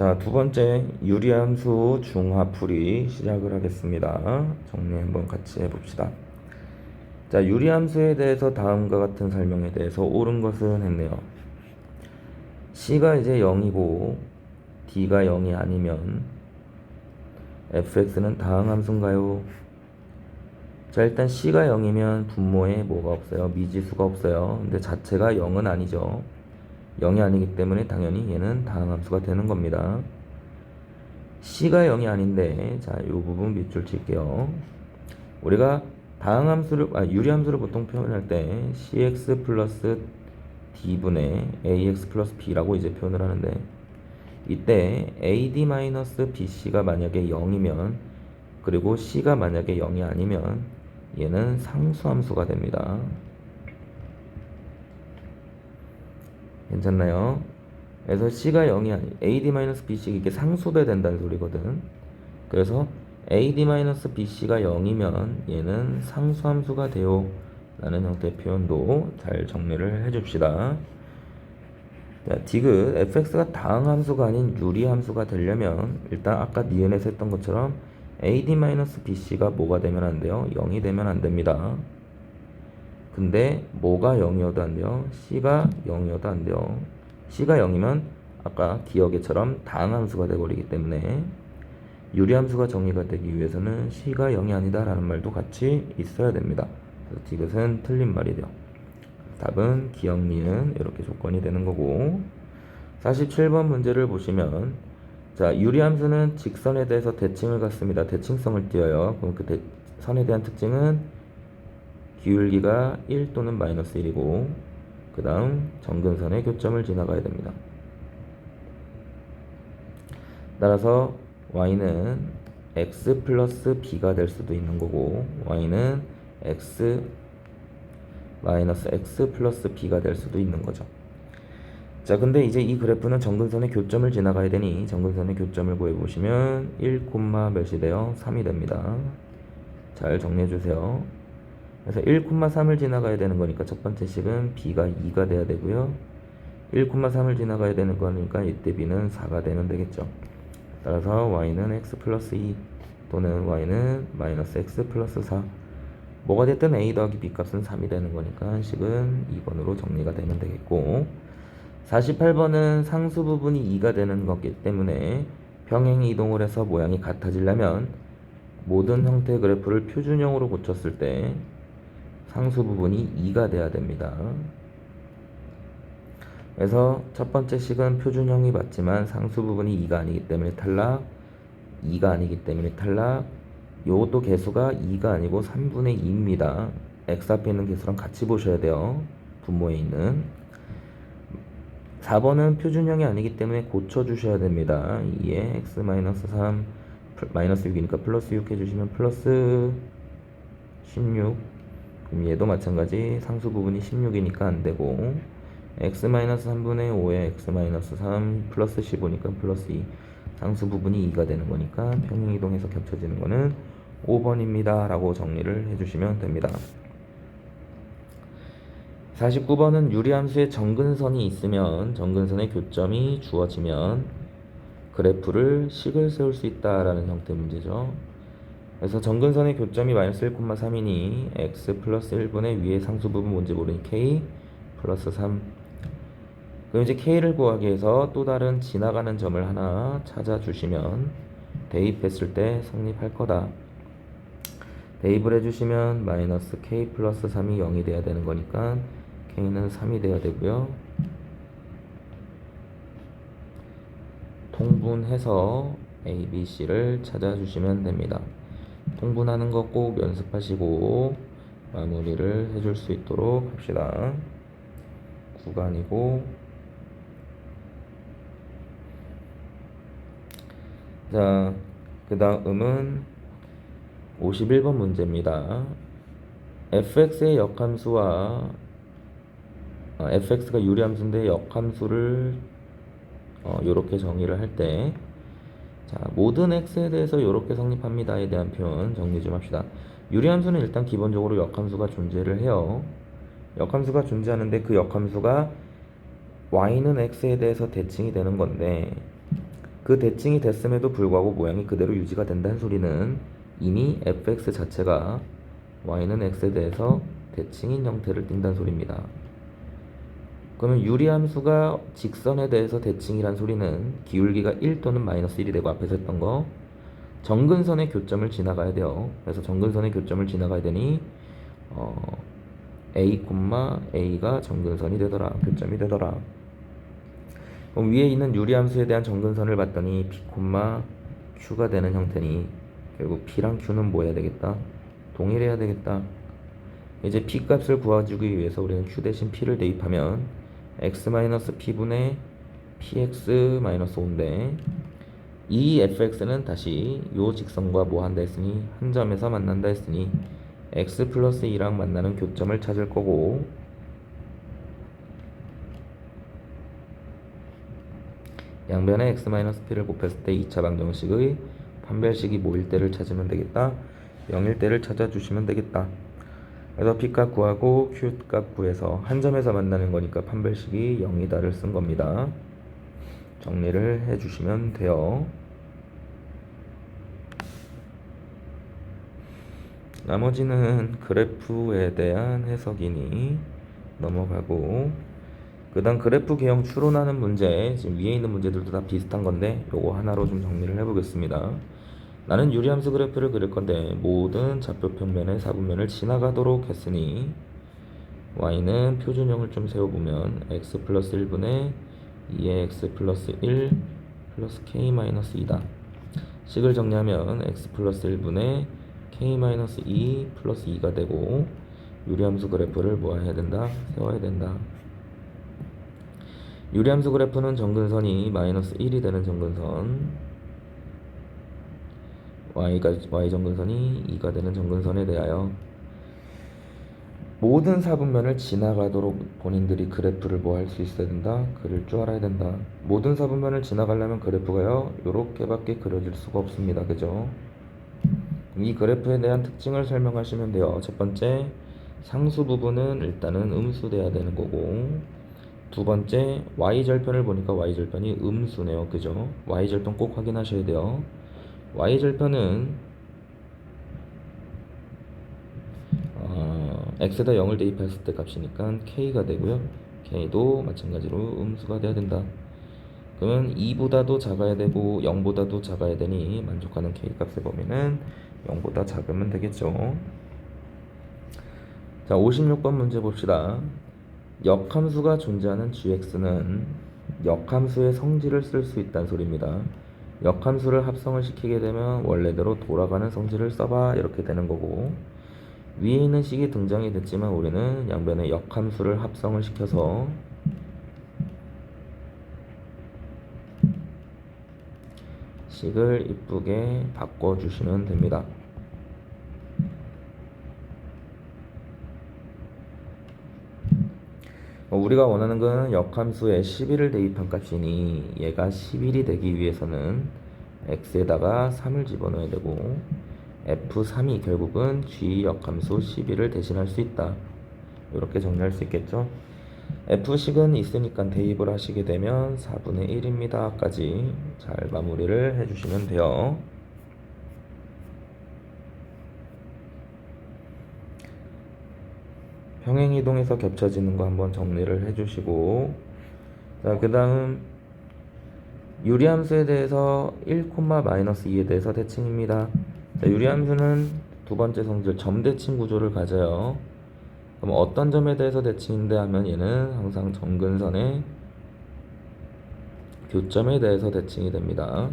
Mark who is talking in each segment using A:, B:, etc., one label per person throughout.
A: 자, 두 번째 유리함수 중화풀이 시작을 하겠습니다. 정리 한번 같이 해봅시다. 자, 유리함수에 대해서 다음과 같은 설명에 대해서 옳은 것은 했네요. C가 이제 0이고 D가 0이 아니면 fx는 다항함수인가요? 자, 일단 C가 0이면 분모에 뭐가 없어요? 미지수가 없어요. 근데 자체가 0은 아니죠. 0이 아니기 때문에 당연히 얘는 다항함수가 되는 겁니다. C가 0이 아닌데, 자, 이 부분 밑줄 칠게요. 우리가 유리함수를 보통 표현할 때 cx 플러스 d분의 ax 플러스 b라고 이제 표현을 하는데, 이때 ad 마이너스 bc가 만약에 0이면, 그리고 c가 만약에 0이 아니면 얘는 상수함수가 됩니다. 괜찮나요? 그래서 C가 0이 아니 AD-BC 이게 상수배 된다는 소리거든. 그래서 AD-BC가 0이면 얘는 상수함수가 돼요 라는 형태의 표현도 잘 정리를 해줍시다. 자, 디귿 fx가 다항함수가 아닌 유리함수가 되려면 일단 아까 니은에서 했던 것처럼 AD-BC가 뭐가 되면 안 돼요? 0이 되면 안 됩니다. 근데 뭐가 0이어도 안 돼요? C가 0이어도 안 돼요. C가 0이면 아까 기억에처럼 다항함수가 되어버리기 때문에 유리함수가 정의가 되기 위해서는 C가 0이 아니다 라는 말도 같이 있어야 됩니다. 그래서 디귿은 틀린 말이 돼요. 답은 기억 니은 이렇게 조건이 되는 거고, 47번 문제를 보시면, 자, 유리함수는 직선에 대해서 대칭을 갖습니다. 대칭성을 띄어요. 그럼 그 선에 대한 특징은 기울기가 1 또는 마이너스 1이고 그 다음 정근선의 교점을 지나가야 됩니다. 따라서 y는 x 플러스 b가 될 수도 있는 거고 y는 x 마이너스 x 플러스 b가 될 수도 있는 거죠. 자, 근데 이제 이 그래프는 정근선의 교점을 지나가야 되니 정근선의 교점을 구해보시면 1, 몇이 돼요? 3이 됩니다. 잘 정리해주세요. 그래서 1,3을 지나가야 되는 거니까 첫 번째 식은 b가 2가 돼야 되고요. 1,3을 지나가야 되는 거니까 이때 b는 4가 되면 되겠죠. 따라서 y는 x 플러스 2 또는 y는 마이너스 x 플러스 4, 뭐가 됐든 a 더하기 b 값은 3이 되는 거니까 식은 2번으로 정리가 되면 되겠고, 48번은 상수 부분이 2가 되는 거기 때문에 평행 이동을 해서 모양이 같아지려면 모든 형태의 그래프를 표준형으로 고쳤을 때 상수 부분이 2가 돼야 됩니다. 그래서 첫 번째 식은 표준형이 맞지만 상수 부분이 2가 아니기 때문에 탈락, 2가 아니기 때문에 탈락, 요것도 개수가 2가 아니고 3분의 2입니다. x 앞에 있는 개수랑 같이 보셔야 돼요. 분모에 있는. 4번은 표준형이 아니기 때문에 고쳐주셔야 됩니다. 2에 x-3 마이너스 6이니까 플러스 6 해주시면 플러스 16, 그럼 얘도 마찬가지 상수 부분이 16이니까 안되고 x-3분의 5에 x-3 플러스 15니까 플러스 2, 상수 부분이 2가 되는 거니까 평행이동해서 겹쳐지는 거는 5번입니다 라고 정리를 해주시면 됩니다. 49번은 유리함수에 정근선이 있으면 정근선의 교점이 주어지면 그래프를 식을 세울 수 있다라는 형태의 문제죠. 그래서 정근선의 교점이 마이너스 1,3이니 x 플러스 1분의 위의 상수 부분 뭔지 모르니 k 플러스 3. 그럼 이제 k를 구하기 위해서 또 다른 지나가는 점을 하나 찾아주시면 대입했을 때 성립할 거다. 대입을 해주시면 마이너스 k 플러스 3이 0이 돼야 되는 거니까 k는 3이 돼야 되고요. 통분해서 a, b, c를 찾아주시면 됩니다. 통분하는 거 꼭 연습하시고 마무리를 해줄 수 있도록 합시다. 구간이고, 자, 그 다음은 51번 문제입니다. fx의 역함수와 fx가 유리함수인데 역함수를 요렇게 정의를 할 때, 자, 모든 x에 대해서 요렇게 성립합니다에 대한 표현 정리 좀 합시다. 유리함수는 일단 기본적으로 역함수가 존재를 해요. 역함수가 존재하는데 그 역함수가 y는 x에 대해서 대칭이 되는 건데, 그 그 대칭이 됐음에도 불구하고 모양이 그대로 유지가 된다는 소리는 이미 fx 자체가 y는 x에 대해서 대칭인 형태를 띈다는 소리입니다. 그러면 유리함수가 직선에 대해서 대칭이란 소리는 기울기가 1 또는 마이너스 1이 되고 앞에서 했던 거 정근선의 교점을 지나가야 돼요. 그래서 정근선의 교점을 지나가야 되니 A, A가 정근선이 되더라. 교점이 되더라. 그럼 위에 있는 유리함수에 대한 정근선을 봤더니 P, Q가 되는 형태니 결국 P랑 Q는 뭐 해야 되겠다? 동일해야 되겠다. 이제 P 값을 구해주기 위해서 우리는 Q 대신 P를 대입하면 x-p분의 px-5인데 이 fx는 다시 요 직선과 뭐 한다 했으니 한 점에서 만난다 했으니 x 플러스 2랑 만나는 교점을 찾을 거고 양변에 x-p를 곱했을 때 2차 방정식의 판별식이 뭐일 때를 찾으면 되겠다. 0일 때를 찾아주시면 되겠다. 그래서 P값 구하고 Q값 구해서 한 점에서 만나는 거니까 판별식이 0이다를 쓴 겁니다. 정리를 해주시면 돼요. 나머지는 그래프에 대한 해석이니 넘어가고 그 다음 그래프 개형 추론하는 문제 지금 위에 있는 문제들도 다 비슷한 건데 요거 하나로 좀 정리를 해보겠습니다. 나는 유리함수 그래프를 그릴 건데 모든 좌표 평면의 사분면을 지나가도록 했으니 y는 표준형을 좀 세워보면 x 플러스 1분의 2의 x 플러스 1 플러스 k 마이너스 2다. 식을 정리하면 x 플러스 1분의 k 마이너스 2 플러스 2가 되고 유리함수 그래프를 뭐 해야 된다? 세워야 된다. 유리함수 그래프는 정근선이 마이너스 1이 되는 정근선 y 정근선이 2가 되는 정근선에 대하여 모든 사분면을 지나가도록 본인들이 그래프를 뭐 할 수 있어야 된다? 그릴 줄 알아야 된다. 모든 사분면을 지나가려면 그래프가요 요렇게밖에 그려질 수가 없습니다. 그죠? 이 그래프에 대한 특징을 설명하시면 돼요. 첫 번째, 상수 부분은 일단은 음수돼야 되는 거고 두 번째, y절편을 보니까 y절편이 음수네요. 그죠? y절편 꼭 확인하셔야 돼요. y절편은 x에다 0을 대입했을 때 값이니까 k가 되고요. k도 마찬가지로 음수가 돼야 된다. 그러면 2보다도 작아야 되고 0보다도 작아야 되니 만족하는 k 값의 범위는 0보다 작으면 되겠죠. 자, 56번 문제 봅시다. 역함수가 존재하는 gx는 역함수의 성질을 쓸 수 있다는 소리입니다. 역함수를 합성을 시키게 되면 원래대로 돌아가는 성질을 써봐 이렇게 되는 거고 위에 있는 식이 등장이 됐지만 우리는 양변의 역함수를 합성을 시켜서 식을 이쁘게 바꿔주시면 됩니다. 우리가 원하는 건 역함수에 11을 대입한 값이니 얘가 11이 되기 위해서는 x에다가 3을 집어넣어야 되고 f3이 결국은 g 역함수 11을 대신할 수 있다. 이렇게 정리할 수 있겠죠. f식은 있으니까 대입을 하시게 되면 4분의 1입니다 까지 잘 마무리를 해주시면 돼요. 평행이동에서 겹쳐지는 거 한번 정리를 해주시고 자, 그 다음 유리함수에 대해서 1,-2에 대해서 대칭입니다. 자, 유리함수는 두 번째 성질 점대칭 구조를 가져요. 그럼 어떤 점에 대해서 대칭인데 하면 얘는 항상 정근선의 교점에 대해서 대칭이 됩니다.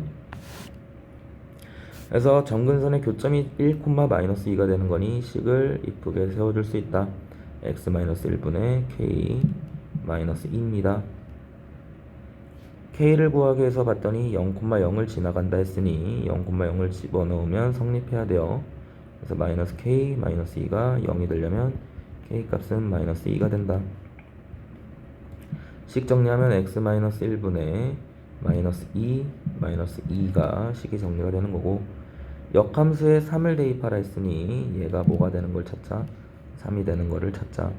A: 그래서 정근선의 교점이 1,-2가 되는 거니 식을 이쁘게 세워줄 수 있다. x-1분의 k-2입니다. k를 구하기 위해서 봤더니 0,0을 지나간다 했으니 0,0을 집어넣으면 성립해야 돼요. 그래서 마이너스 k, 마이너스 2가 0이 되려면 k 값은 마이너스 2가 된다. 식 정리하면 x-1분의 마이너스 2, 마이너스 2가 식이 정리가 되는 거고 역함수에 3을 대입하라 했으니 얘가 뭐가 되는 걸 찾자? 3이 되는 거를 찾자.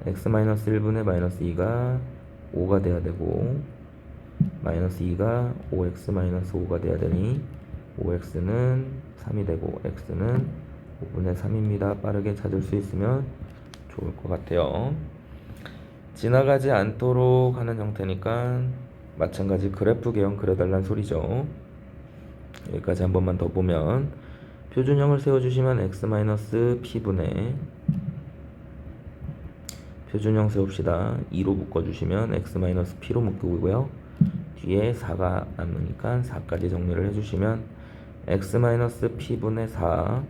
A: x-1분의 마이너스 2가 5가 돼야 되고 마이너스 2가 5x 마이너스 5가 돼야 되니 5x는 3이 되고 x는 5분의 3입니다. 빠르게 찾을 수 있으면 좋을 것 같아요. 지나가지 않도록 하는 형태니까 마찬가지 그래프 개형 그려달란 소리죠. 여기까지 한 번만 더 보면 표준형을 세워주시면 x-p분의 표준형 세웁시다. 2로 묶어주시면 x-p로 묶고요. 뒤에 4가 남으니까 4까지 정리를 해주시면 x-p분의 4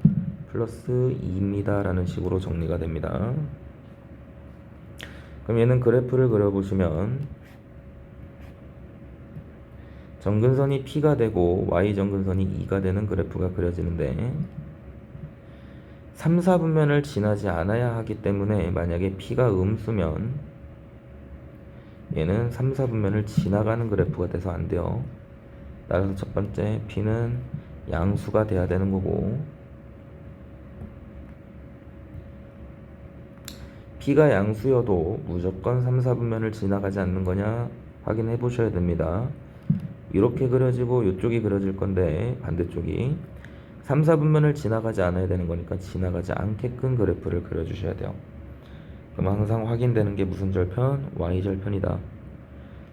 A: 플러스 2입니다 라는 식으로 정리가 됩니다. 그럼 얘는 그래프를 그려보시면 정근선이 P가 되고 Y정근선이 2가 되는 그래프가 그려지는데 3, 4분면을 지나지 않아야 하기 때문에 만약에 P가 음수면 얘는 3, 4분면을 지나가는 그래프가 돼서 안 돼요. 따라서 첫 번째 P는 양수가 돼야 되는 거고 P가 양수여도 무조건 3, 4분면을 지나가지 않는 거냐 확인해 보셔야 됩니다. 이렇게 그려지고 이쪽이 그려질 건데 반대쪽이 3, 4분면을 지나가지 않아야 되는 거니까 지나가지 않게끔 그래프를 그려주셔야 돼요. 그럼 항상 확인되는 게 무슨 절편? Y절편이다.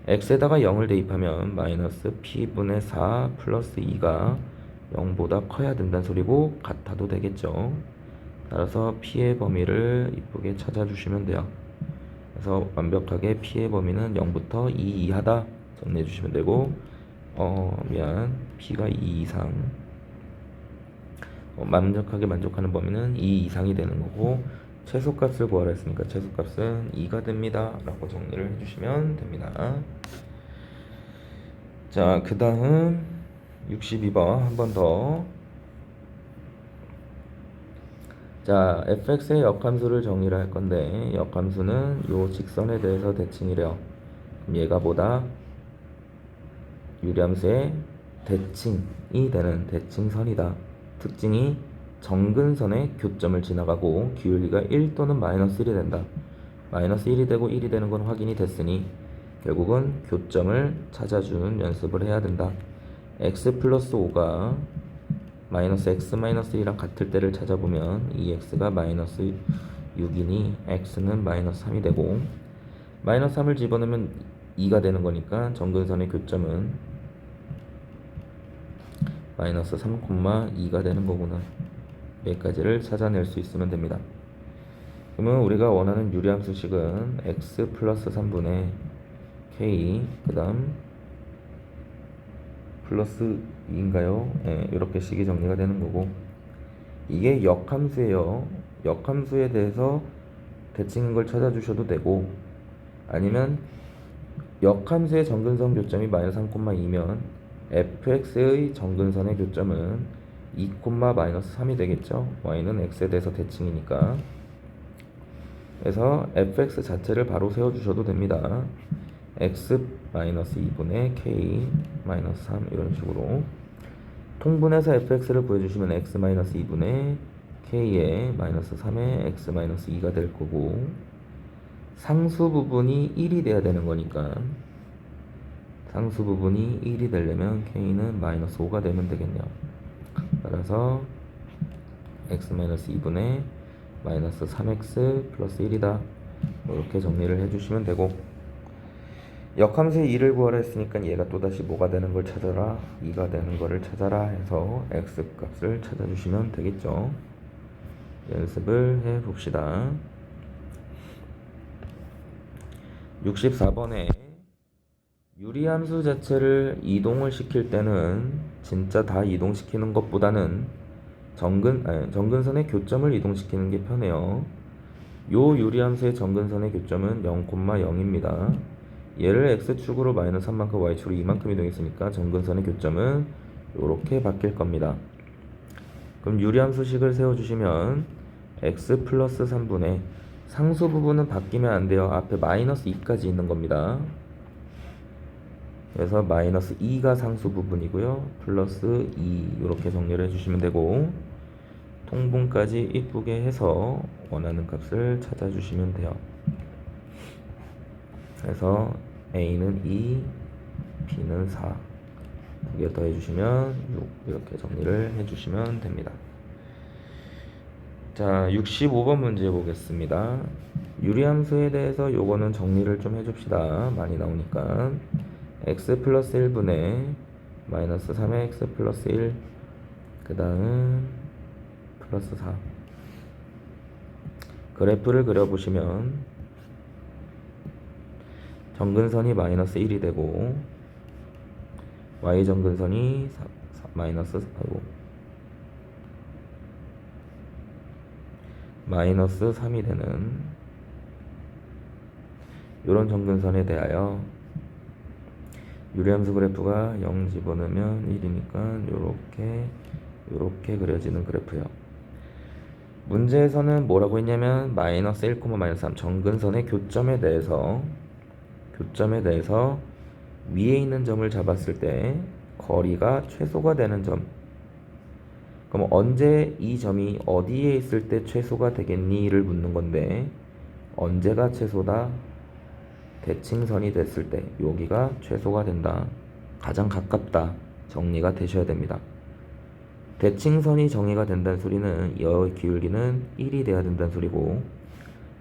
A: x에다가 0을 대입하면 마이너스 p분의 4 플러스 2가 0보다 커야 된다는 소리고 같아도 되겠죠. 따라서 p의 범위를 이쁘게 찾아주시면 돼요. 그래서 완벽하게 p의 범위는 0부터 2 이하다 정리해 주시면 되고 p가 2 이상 완벽하게 만족하는 범위는 2 이상이 되는 거고 최소값을 구하라 했으니까 최소값은 2가 됩니다 라고 정리를 해주시면 됩니다. 자, 그 다음 62번 한 번 더. 자, fx의 역함수를 정의를 할 건데 역함수는 요 직선에 대해서 대칭이래요. 그럼 얘가 뭐다? 유리함수의 대칭이 되는 대칭선이다. 특징이 정근선의 교점을 지나가고 기울기가 1 또는 마이너스 1이 된다. 마이너스 1이 되고 1이 되는 건 확인이 됐으니 결국은 교점을 찾아주는 연습을 해야 된다. x 플러스 5가 마이너스 x 마이너스 1이랑 같을 때를 찾아보면 이 x가 마이너스 6이니 x는 마이너스 3이 되고 마이너스 3을 집어넣으면 2가 되는 거니까 정근선의 교점은 마이너스 3,2가 되는 거구나. 여기까지를 찾아낼 수 있으면 됩니다. 그러면 우리가 원하는 유리함수식은 x 플러스 3분의 k 그 다음 플러스 2인가요? 네, 이렇게 식이 정리가 되는 거고 이게 역함수예요. 역함수에 대해서 대칭인 걸 찾아주셔도 되고 아니면 역함수의 정근선 교점이 마이너스 3,2면 fx의 정근선의 교점은 2, 마이너스 3이 되겠죠. y는 x에 대해서 대칭이니까. 그래서 fx 자체를 바로 세워주셔도 됩니다. x 마이너스 2분의 k 마이너스 3 이런 식으로 통분해서 fx를 구해주시면 x 마이너스 2분의 k에 마이너스 3에 x 마이너스 2가 될 거고 상수 부분이 1이 돼야 되는 거니까 상수 부분이 1이 되려면 k는 마이너스 5가 되면 되겠네요. 따라서 x-2분의 마이너스 3x 플러스 1이다. 이렇게 정리를 해주시면 되고 역함수의 2를 구하라 했으니까 얘가 또다시 뭐가 되는 걸 찾아라 2가 되는 거를 찾아라 해서 x 값을 찾아주시면 되겠죠. 연습을 해봅시다. 64번에 유리함수 자체를 이동을 시킬 때는 진짜 다 이동시키는 것보다는 정근선의 교점을 이동시키는 게 편해요. 요 유리함수의 정근선의 교점은 0,0입니다. 얘를 x축으로 마이너스 3만큼 y축으로 2만큼 이동했으니까 정근선의 교점은 이렇게 바뀔 겁니다. 그럼 유리함수식을 세워주시면 x 플러스 3분의 상수 부분은 바뀌면 안 돼요. 앞에 마이너스 2까지 있는 겁니다. 그래서 마이너스 2가 상수 부분이고요. 플러스 2 이렇게 정리를 해주시면 되고 통분까지 이쁘게 해서 원하는 값을 찾아주시면 돼요. 그래서 a는 2, b는 4. 두 개 더 해주시면 6. 이렇게 정리를 해주시면 됩니다. 자, 65번 문제 보겠습니다. 유리함수에 대해서 요거는 정리를 좀 해줍시다. 많이 나오니까. x 플러스 1분의 마이너스 3의 x 플러스 1, 그 다음 플러스 4. 그래프를 그려보시면 정근선이 마이너스 1이 되고 y정근선이 마이너스 4고 마이너스 3이 되는 이런 정근선에 대하여 유리함수 그래프가 0 집어넣으면 1이니까 요렇게 그려지는 그래프요. 문제에서는 뭐라고 했냐면 마이너스 1, 마이너스 3 정근선의 교점에 대해서 위에 있는 점을 잡았을 때 거리가 최소가 되는 점. 그럼 언제 이 점이 어디에 있을 때 최소가 되겠니를 묻는 건데, 언제가 최소다? 대칭선이 됐을 때 여기가 최소가 된다. 가장 가깝다. 정리가 되셔야 됩니다. 대칭선이 정의가 된다는 소리는 여 기울기는 1이 돼야 된다는 소리고,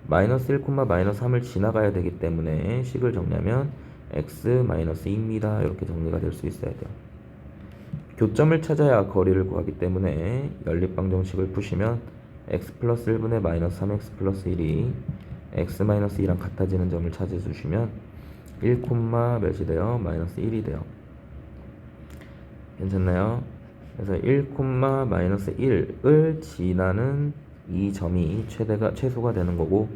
A: 마이너스 1, 마이너스 3을 지나가야 되기 때문에 식을 정리하면 x-2입니다. 이렇게 정리가 될 수 있어야 돼요. 교점을 찾아야 거리를 구하기 때문에 연립방정식을 푸시면 x 플러스 1분의 마이너스 3x 플러스 1이 x 마이너스 2랑 같아지는 점을 찾아주시면 1, 몇이 돼요? 마이너스 1이 돼요. 괜찮나요? 그래서 1, 마이너스 1을 지나는 이 점이 최소가 되는 거고,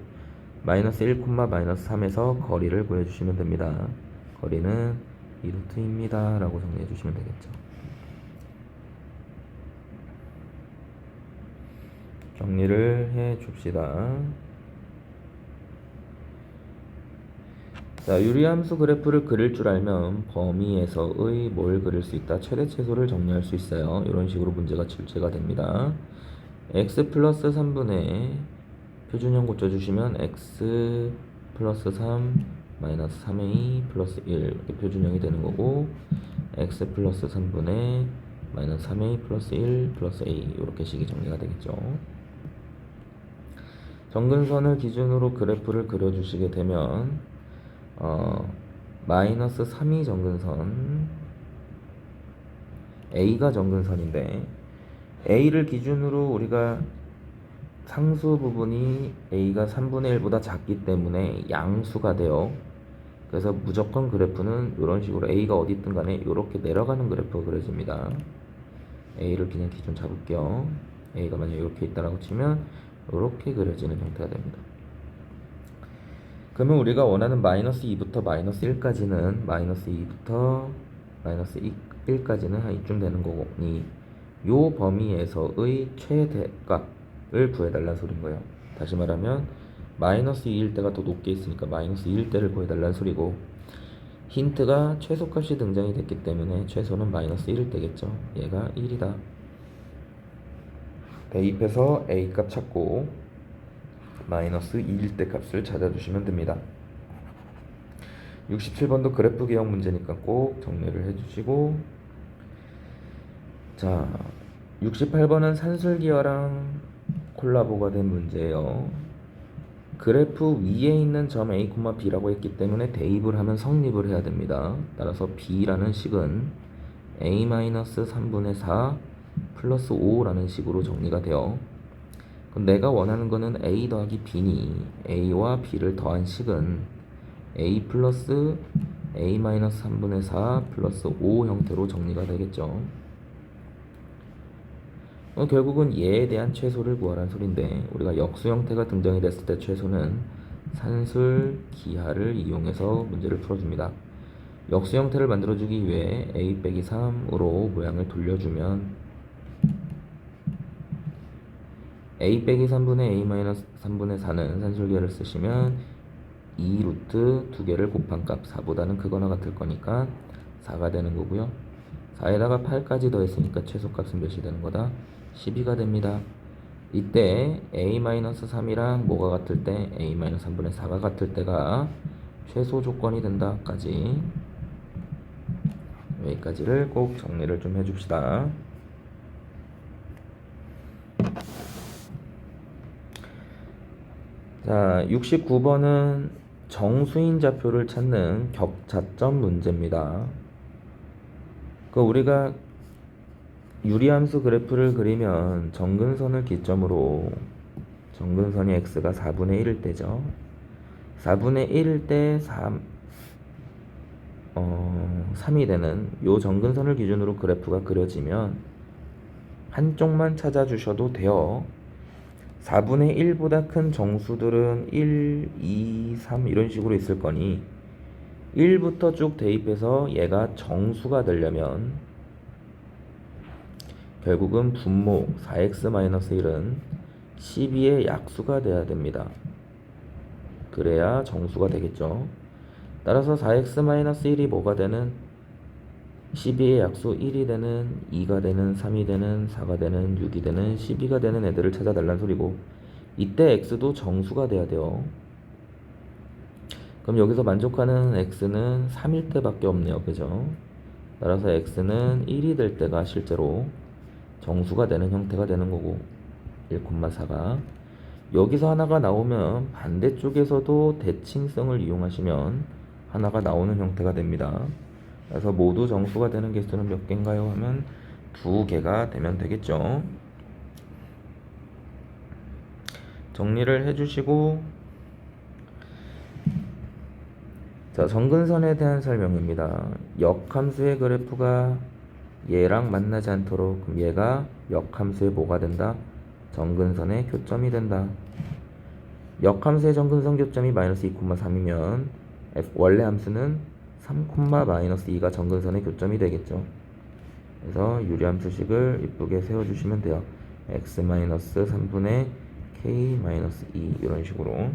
A: 마이너스 1, 마이너스 3에서 거리를 구해주시면 됩니다. 거리는 2루트입니다 라고 정리해 주시면 되겠죠. 정리를 해 줍시다. 자, 유리함수 그래프를 그릴 줄 알면 범위에서의 뭘 그릴 수 있다? 최대 최소를 정리할 수 있어요. 이런 식으로 문제가 출제가 됩니다. x 플러스 3분의 표준형 고쳐주시면 x 플러스 3 마이너스 3a 플러스 1 이렇게 표준형이 되는 거고, x 플러스 3분의 마이너스 3a 플러스 1 플러스 a 이렇게 식이 정리가 되겠죠. 정근선을 기준으로 그래프를 그려주시게 되면 마이너스 3이 정근선, A가 정근선인데 A를 기준으로 우리가 상수 부분이 A가 3분의 1보다 작기 때문에 양수가 돼요. 그래서 무조건 그래프는 이런 식으로 A가 어디 있든 간에 이렇게 내려가는 그래프가 그려집니다. A를 그냥 기준 잡을게요. A가 만약에 이렇게 있다라고 치면 이렇게 그려지는 형태가 됩니다. 그러면 우리가 원하는 마이너스 2부터 마이너스 1까지는 마이너스 2부터 마이너스 1까지는 한 이쯤 되는 거니, 요 범위에서의 최대값을 구해달라는 소린 거예요. 다시 말하면 마이너스 2일 때가 더 높게 있으니까 마이너스 2일 때를 구해달라는 소리고, 힌트가 최소값이 등장이 됐기 때문에 최소는 마이너스 1일 때겠죠. 얘가 1이다. 대입해서 A값 찾고 마이너스 2일 때 값을 찾아주시면 됩니다. 67번도 그래프 기억 문제니까 꼭 정리를 해주시고, 자, 68번은 산술기와랑 콜라보가 된 문제예요. 그래프 위에 있는 점 A, B라고 했기 때문에 대입을 하면 성립을 해야 됩니다. 따라서 B라는 식은 A-3분의 4 플러스 5라는 식으로 정리가 돼요. 그럼 내가 원하는 거는 A 더하기 B니 A와 B를 더한 식은 A 플러스 A-3분의 4 플러스 5 형태로 정리가 되겠죠. 결국은 얘에 대한 최소를 구하라는 소린데, 우리가 역수 형태가 등장이 됐을 때 최소는 산술 기하를 이용해서 문제를 풀어줍니다. 역수 형태를 만들어주기 위해 A 빼기 3으로 모양을 돌려주면 A 빼기 3분의 A 마이너스 3분의 4는 산술기하를 쓰시면 2루트 두 개를 곱한 값 4보다는 크거나 같을 거니까 4가 되는 거고요. 4에다가 8까지 더했으니까 최소값은 몇이 되는 거다? 12가 됩니다. 이때 A-3이랑 뭐가 같을 때? A-3분의 4가 같을 때가 최소 조건이 된다까지 여기까지를 꼭 정리를 좀 해줍시다. 자, 69번은 정수인 좌표를 찾는 격차점 문제입니다. 우리가 유리함수 그래프를 그리면 정근선을 기점으로 정근선이 x가 4분의 1일 때죠. 4분의 1일 때 3이 되는 요 정근선을 기준으로 그래프가 그려지면 한쪽만 찾아주셔도 돼요. 4분의 1보다 큰 정수들은 1, 2, 3 이런 식으로 있을 거니 1부터 쭉 대입해서 얘가 정수가 되려면 결국은 분모 4x-1은 12의 약수가 돼야 됩니다. 그래야 정수가 되겠죠. 따라서 4x-1이 뭐가 되는 12의 약수 1이 되는 2가 되는 3이 되는 4가 되는 6이 되는 12가 되는 애들을 찾아달라는 소리고, 이때 x도 정수가 돼야 돼요. 그럼 여기서 만족하는 x는 3일 때밖에 없네요. 그죠? 따라서 x는 1이 될 때가 실제로 정수가 되는 형태가 되는 거고, 1,4가 여기서 하나가 나오면 반대쪽에서도 대칭성을 이용하시면 하나가 나오는 형태가 됩니다. 그래서 모두 정수가 되는 개수는 몇 개인가요? 하면 2개가 되면 되겠죠. 정리를 해주시고, 자, 정근선에 대한 설명입니다. 역함수의 그래프가 얘랑 만나지 않도록, 그럼 얘가 역함수의 뭐가 된다? 정근선의 교점이 된다. 역함수의 정근선 교점이 마이너스 2,3이면 원래 함수는 3,-2가 정근선의 교점이 되겠죠. 그래서 유리함수식을 이쁘게 세워주시면 돼요. x-3분의 k-2 이런 식으로.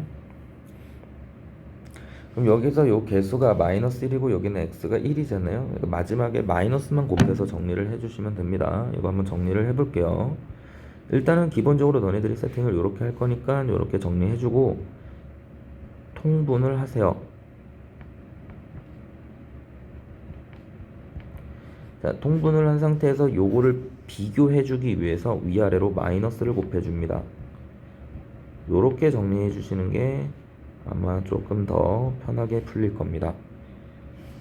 A: 그럼 여기서 요 개수가 마이너스 1이고 여기는 x가 1이잖아요. 마지막에 마이너스만 곱해서 정리를 해주시면 됩니다. 이거 한번 정리를 해볼게요. 일단은 기본적으로 너네들이 세팅을 이렇게 할 거니까 이렇게 정리해주고 통분을 하세요. 자, 통분을 한 상태에서 요거를 비교해주기 위해서 위아래로 마이너스를 곱해줍니다. 요렇게 정리해 주시는 게 아마 조금 더 편하게 풀릴 겁니다.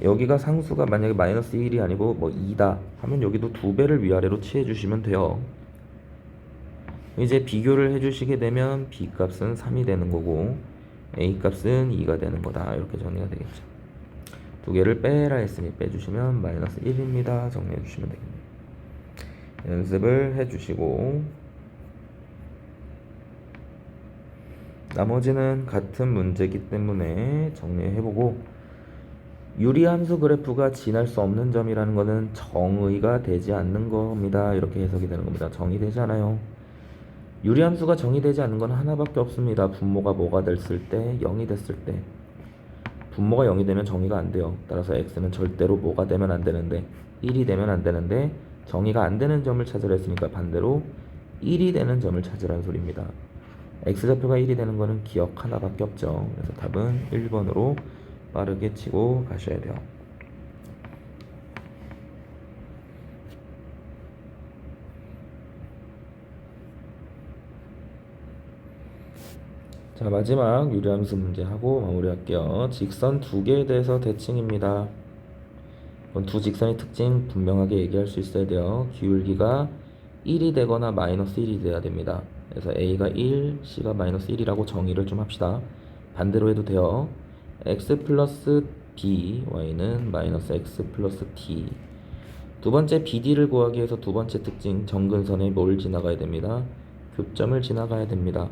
A: 여기가 상수가 만약에 마이너스 1이 아니고 뭐 2다 하면 여기도 2배를 위아래로 취해 주시면 돼요. 이제 비교를 해주시게 되면 b 값은 3이 되는 거고 a 값은 2가 되는 거다. 이렇게 정리가 되겠죠. 2개를 빼라 했으니 빼주시면 마이너스 1입니다. 정리해 주시면 되겠네요. 연습을 해주시고 나머지는 같은 문제이기 때문에 정리해보고, 유리함수 그래프가 지날 수 없는 점이라는 것은 정의가 되지 않는 겁니다. 이렇게 해석이 되는 겁니다. 정의되지 않아요. 유리함수가 정의되지 않는 건 하나밖에 없습니다. 분모가 뭐가 됐을 때? 0이 됐을 때. 분모가 0이 되면 정의가 안 돼요. 따라서 x는 절대로 뭐가 되면 안 되는데 1이 되면 안 되는데 정의가 안 되는 점을 찾으라 했으니까 반대로 1이 되는 점을 찾으라는 소리입니다. x좌표가 1이 되는 거는 기억 하나밖에 없죠. 그래서 답은 1번으로 빠르게 치고 가셔야 돼요. 자, 마지막 유리함수 문제 하고 마무리할게요. 직선 2개에 대해서 대칭입니다. 두 직선의 특징 분명하게 얘기할 수 있어야 돼요. 기울기가 1이 되거나 마이너스 1이 돼야 됩니다. 그래서 a가 1, c가 마이너스 1이라고 정의를 좀 합시다. 반대로 해도 돼요. x 플러스 b, y는 마이너스 x 플러스 t. 두 번째 BD를 구하기 위해서 두 번째 특징 정근선에 뭘 지나가야 됩니다? 교점을 지나가야 됩니다.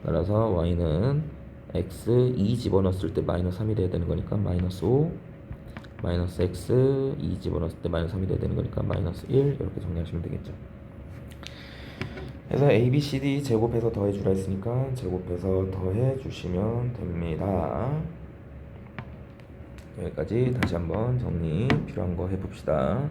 A: 따라서 y는 x 2 집어넣었을 때 마이너스 3이 돼야 되는 거니까 마이너스 5, 마이너스 x 2 집어넣었을 때 마이너스 3이 돼야 되는 거니까 마이너스 1 이렇게 정리하시면 되겠죠. 그래서 a, b, c, d 제곱해서 더해주라 했으니까 제곱해서 더해주시면 됩니다. 여기까지 다시 한번 정리 필요한 거 해봅시다.